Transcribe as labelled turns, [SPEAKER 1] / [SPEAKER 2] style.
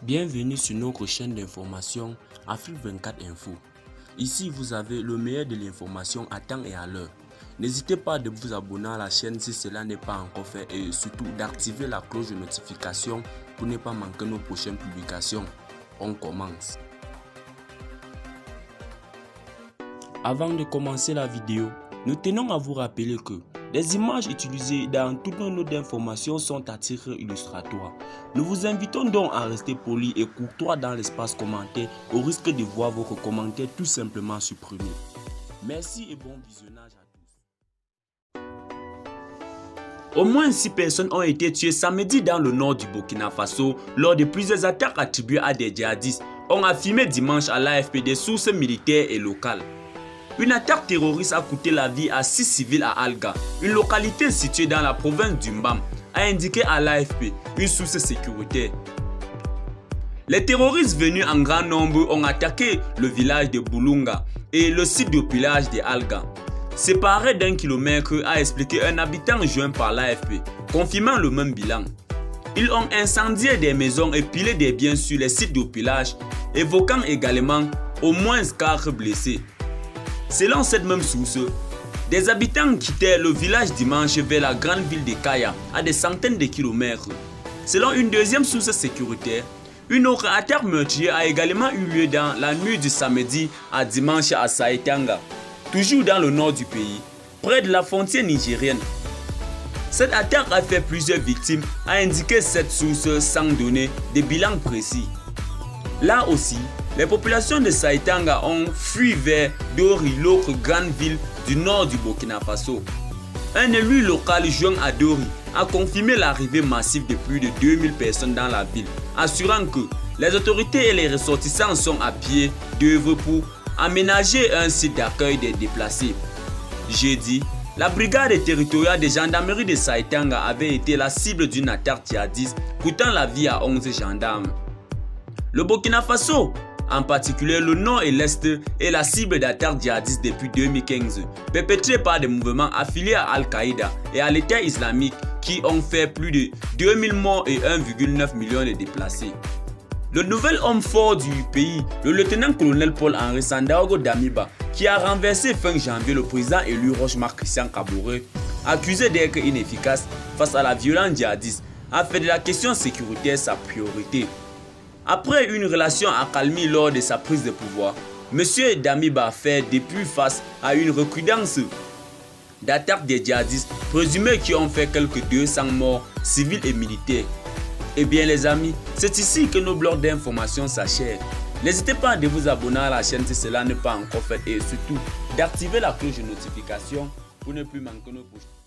[SPEAKER 1] Bienvenue sur notre chaîne d'information Afrique 24 Info. Ici, vous avez le meilleur de l'information à temps et à l'heure. N'hésitez pas de vous abonner à la chaîne si cela n'est pas encore fait et surtout d'activer la cloche de notification pour ne pas manquer nos prochaines publications. On commence. Avant de commencer la vidéo, nous tenons à vous rappeler que les images utilisées dans toutes nos notes d'information sont à titre illustratoire. Nous vous invitons donc à rester poli et courtois dans l'espace commentaire au risque de voir votre commentaire tout simplement supprimé. Merci et bon visionnage à tous. Au moins 6 personnes ont été tuées samedi dans le nord du Burkina Faso lors de plusieurs attaques attribuées à des djihadistes, ont affirmé dimanche à l'AFP des sources militaires et locales. Une attaque terroriste a coûté la vie à 6 civils à Alga, une localité située dans la province du Mbam, a indiqué à l'AFP une source sécuritaire. Les terroristes venus en grand nombre ont attaqué le village de Boulunga et le site de pillage de Alga. Séparés d'1 kilomètre, a expliqué un habitant joint par l'AFP, confirmant le même bilan. Ils ont incendié des maisons et pilé des biens sur les sites de pillage, évoquant également au moins 4 blessés. Selon cette même source, des habitants quittaient le village dimanche vers la grande ville de Kaya, à des centaines de kilomètres. Selon une deuxième source sécuritaire, une autre attaque meurtrière a également eu lieu dans la nuit du samedi à dimanche à Saitanga, toujours dans le nord du pays, près de la frontière nigérienne. Cette attaque a fait plusieurs victimes, a indiqué cette source sans donner de bilan précis. Là aussi, les populations de Saitanga ont fui vers Dori, l'autre grande ville du nord du Burkina Faso. Un élu local joint à Dori a confirmé l'arrivée massive de plus de 2000 personnes dans la ville, assurant que les autorités et les ressortissants sont à pied d'œuvre pour aménager un site d'accueil des déplacés. Jeudi, la brigade territoriale de gendarmerie de Saitanga avait été la cible d'une attaque djihadiste coûtant la vie à 11 gendarmes. Le Burkina Faso, en particulier le nord et l'est, est la cible d'attaques djihadistes depuis 2015, perpétrées par des mouvements affiliés à Al-Qaïda et à l'État islamique qui ont fait plus de 2000 morts et 1,9 million de déplacés. Le nouvel homme fort du pays, le lieutenant-colonel Paul-Henri Sandaogo Damiba, qui a renversé fin janvier le président élu Roch-Marc Christian Kaboré, accusé d'être inefficace face à la violence djihadiste, a fait de la question sécuritaire sa priorité. Après une relation accalmie lors de sa prise de pouvoir, M. Damiba fait depuis face à une recrudescence d'attaques des djihadistes présumés qui ont fait quelques 200 morts civils et militaires. Eh bien les amis, c'est ici que nos blogs d'information s'achèvent. N'hésitez pas à vous abonner à la chaîne si cela n'est pas encore fait et surtout d'activer la cloche de notification pour ne plus manquer nos prochaines.